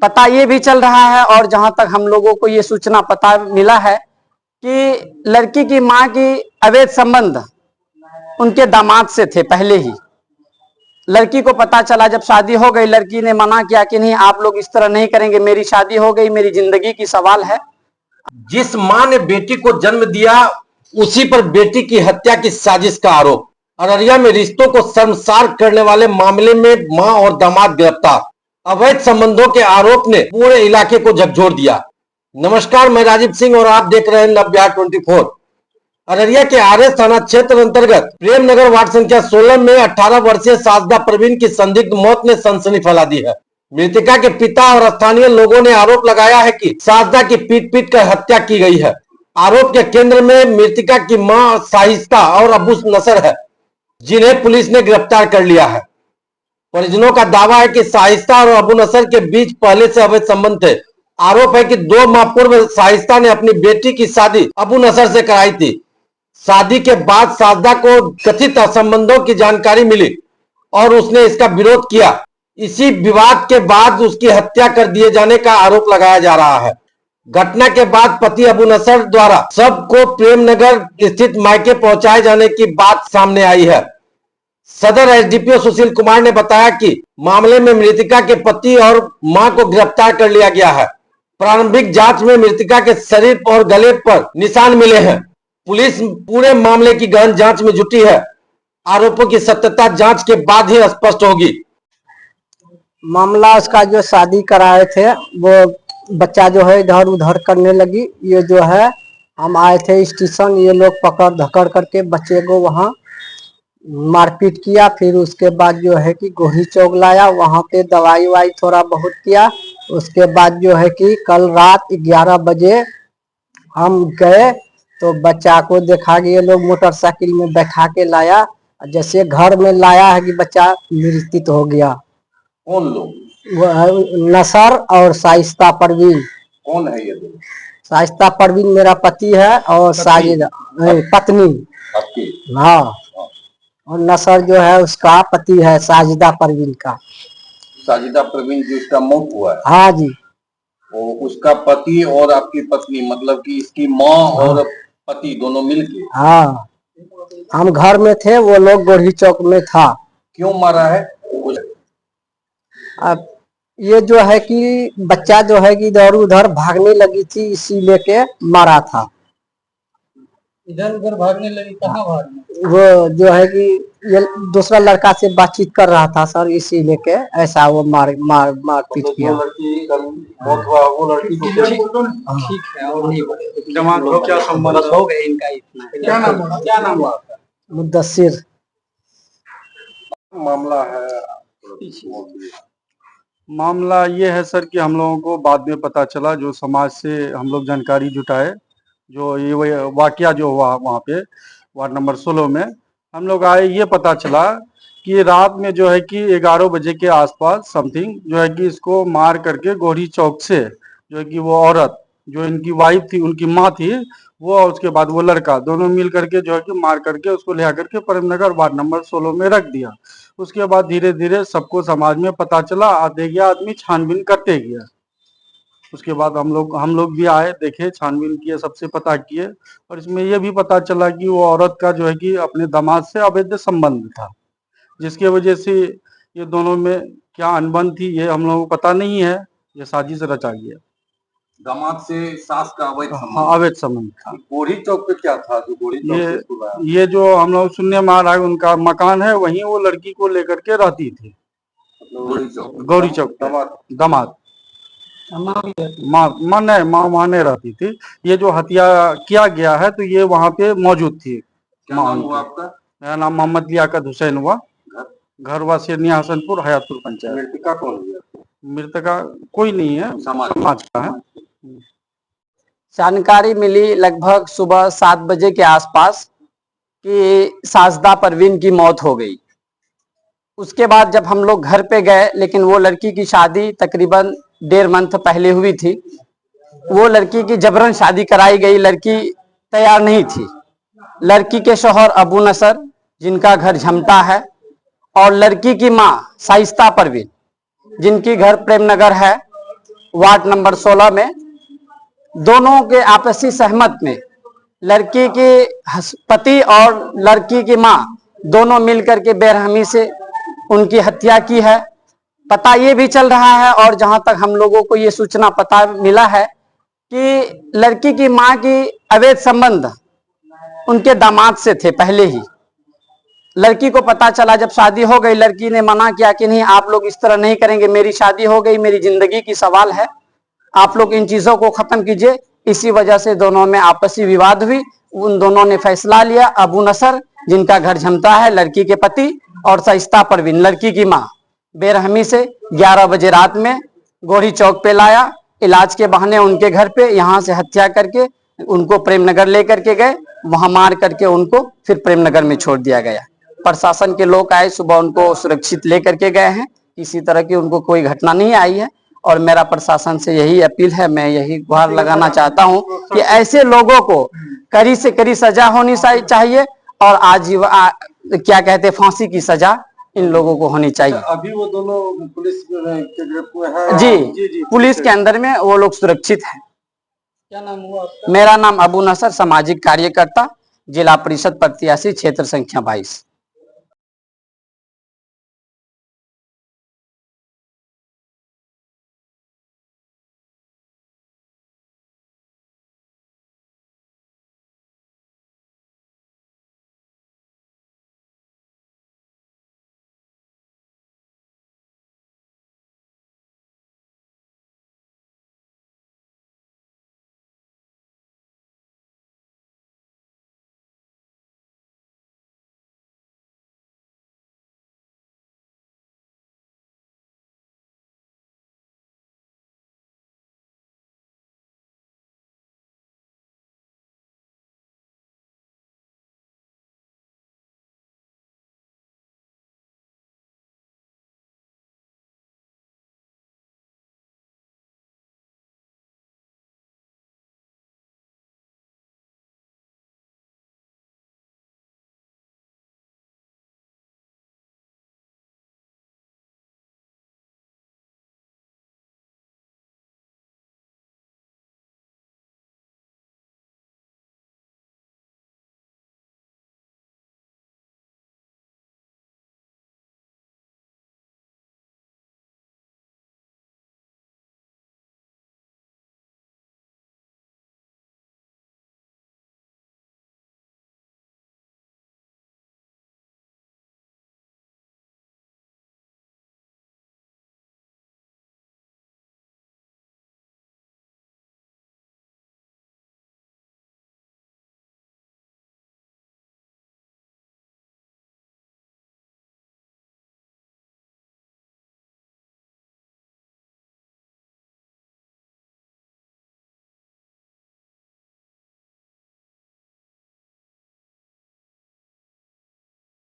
पता ये भी चल रहा है और जहां तक हम लोगों को ये सूचना पता मिला है कि लड़की की मां की अवैध संबंध उनके दामाद से थे पहले ही। लड़की को पता चला जब शादी हो गई, लड़की ने मना किया कि नहीं आप लोग इस तरह नहीं करेंगे, मेरी शादी हो गई, मेरी जिंदगी की सवाल है। जिस मां ने बेटी को जन्म दिया उसी पर बेटी की हत्या की साजिश का आरोप। अररिया में रिश्तों को शर्मसार करने वाले मामले में मां और दामाद गिरफ्तार। अवैध संबंधों के आरोप ने पूरे इलाके को झकझोर दिया। नमस्कार, मैं राजीव सिंह और आप देख रहे हैं नव बिहार 24। अररिया के आरएस थाना क्षेत्र अंतर्गत प्रेम नगर वार्ड संख्या 16 में 18 वर्षीय साजदा परवीन की संदिग्ध मौत ने सनसनी फैला दी है। मृतका के पिता और स्थानीय लोगों ने आरोप लगाया है कि साजदा की पीट कर हत्या की गई है। आरोप के केंद्र में मृतका की मां साहिस्ता और अबू नसर है, जिन्हें पुलिस ने गिरफ्तार कर लिया है। परिजनों का दावा है कि साहिस्ता और अबू नसर के बीच पहले से अवैध संबंध थे। आरोप है कि 2 माह पूर्व साहिस्ता ने अपनी बेटी की शादी अबू नसर से कराई थी। शादी के बाद साजदा को कथित संबंधों की जानकारी मिली और उसने इसका विरोध किया। इसी विवाद के बाद उसकी हत्या कर दिए जाने का आरोप लगाया जा रहा है। घटना के बाद पति अबू नसर द्वारा सबको प्रेम नगर स्थित मायके पहुंचाए जाने की बात सामने आई है। सदर एसडीपीओ सुशील कुमार ने बताया कि मामले में मृतका के पति और मां को गिरफ्तार कर लिया गया है। प्रारंभिक जांच में मृतका के शरीर और गले पर निशान मिले हैं। पुलिस पूरे मामले की गहन जांच में जुटी है। आरोपों की सत्यता जांच के बाद ही स्पष्ट होगी। मामला उसका जो शादी कराए थे वो बच्चा जो है इधर उधर करने लगी। ये जो है हम आए थे स्टेशन, ये लोग पकड़ धकड़ करके बच्चे को वहाँ मारपीट किया। फिर उसके बाद जो है कि गोही चौक लाया, वहाँ पे दवाई वाई थोड़ा बहुत किया। उसके बाद जो है कि कल रात 11 बजे हम गए तो बच्चा को देखा कि ये लोग मोटरसाइकिल में बैठा के लाया। जैसे घर में लाया है कि बच्चा मृत्यु हो गया। कौन लोग? नसर और साइस्ता परवीन। कौन है ये लोग? साइस्ता परवीन मेरा पति है और साजिद पत्नी। हाँ, और नसर जो है उसका पति है साजिदा परवीन का। साजिदा परवीन जो इसका मौत हुआ है? हाँ जी। वो उसका पति और आपकी पत्नी, मतलब कि इसकी माँ और पति दोनों मिलके? हाँ, हम घर में थे, वो लोग गोढ़ी चौक में था। क्यों मारा है? अब ये जो है कि बच्चा जो है कि इधर उधर भागने लगी थी, इसी लेके मारा था। इधर उधर भागने लगी? कहाँ भागने? वो जो है कि ये दूसरा लड़का से बातचीत कर रहा था सर, इसी लेके ऐसा वो मार पीट किया। मौत हुआ वो लड़की को ठीक है, और नहीं जमात को क्या संबंध हो गए इनका? इतना क्या नाम हुआ? मुद्दस्सिर। मामला है? मामला ये है सर कि हम लोगों को बाद में पता चला, जो समाज से हम लोग जानकारी जुटाए, जो ये वाकया जो हुआ वहाँ पे वार्ड नंबर 16 में हम लोग आए, ये पता चला कि रात में जो है कि 11 बजे के आसपास समथिंग जो है कि इसको मार करके गोढ़ी चौक से जो है कि वो औरत जो इनकी वाइफ थी, उनकी माँ थी, वो और उसके बाद वो लड़का दोनों मिल करके जो है कि मार करके उसको ले आकर के प्रेम नगर वार्ड नंबर 16 में रख दिया। उसके बाद धीरे धीरे सबको समाज में पता चला, आधे गया आदमी छानबीन करते गया। उसके बाद हम लोग भी आए, देखे, छानबीन किए, सबसे पता किए, और इसमें यह भी पता चला कि वो औरत का जो है कि अपने दामाद से अवैध संबंध था, जिसके वजह से ये दोनों में क्या अनबन थी ये हम लोगों को पता नहीं है। ये साजिश रचा गया। दामाद से सास का अवैध संबंध? हाँ, अवैध संबंध था। गोढ़ी चौक पे क्या था जो गोढ़ी चौक ये जो हम लोग सुनने में आ रहा है उनका मकान है, वहीं वो लड़की को लेकर के रहती थी। गौरी चौक दामाद माँ नहीं रहती थी। ये जो हत्या किया गया है तो ये वहाँ पे मौजूद थी। क्या नाम हुआ आपका? मेरा नाम मोहम्मद लियाकत हुसैन हुआ। घर वासी हसनपुर हयातपुर पंचायत। मृतका कौन है? मृतका कोई नहीं है, समाज का है। जानकारी मिली लगभग सुबह 7 बजे के आसपास कि साजदा परवीन की मौत हो गई। उसके बाद जब हम लोग घर पे गए, लेकिन वो लड़की की शादी तकरीबन 1.5 मंथ पहले हुई थी। वो लड़की की जबरन शादी कराई गई, लड़की तैयार नहीं थी। लड़की के शौहर अबू नसर, जिनका घर झमटा है, और लड़की की माँ साइस्ता परवीन, जिनकी घर प्रेम नगर है, वार्ड नंबर 16 में दोनों के आपसी सहमत में लड़की के पति और लड़की की मां दोनों मिलकर के बेरहमी से उनकी हत्या की है। पता ये भी चल रहा है और जहां तक हम लोगों को ये सूचना पता मिला है कि लड़की की मां की अवैध संबंध उनके दामाद से थे पहले ही। लड़की को पता चला जब शादी हो गई, लड़की ने मना किया कि नहीं आप लोग इस तरह नहीं करेंगे, मेरी शादी हो गई, मेरी जिंदगी की सवाल है, आप लोग इन चीजों को खत्म कीजिए। इसी वजह से दोनों में आपसी विवाद हुई। उन दोनों ने फैसला लिया, अबू नसर जिनका घर झमटा है लड़की के पति, और शाइस्ता परवीन लड़की की मां, बेरहमी से 11 बजे रात में गोरी चौक पे लाया, इलाज के बहाने उनके घर पे यहां से हत्या करके उनको प्रेमनगर लेकर के गए, वहां मार करके उनको फिर प्रेमनगर में छोड़ दिया गया। प्रशासन के लोग आए, सुबह उनको सुरक्षित लेकर के गए हैं, किसी तरह की उनको कोई घटना नहीं आई है। और मेरा प्रशासन से यही अपील है, मैं यही गुहार लगाना चाहता हूं कि ऐसे लोगों को कड़ी से कड़ी सजा होनी चाहिए और क्या कहते हैं फांसी की सजा इन लोगों को होनी चाहिए। अभी वो दोनों पुलिस के ग्रिप में है? जी, पुलिस के अंदर में वो लोग सुरक्षित हैं। क्या नाम हुआ आपका? मेरा नाम अबू नसर, सामाजिक कार्यकर्ता, जिला परिषद प्रत्याशी, क्षेत्र संख्या 22।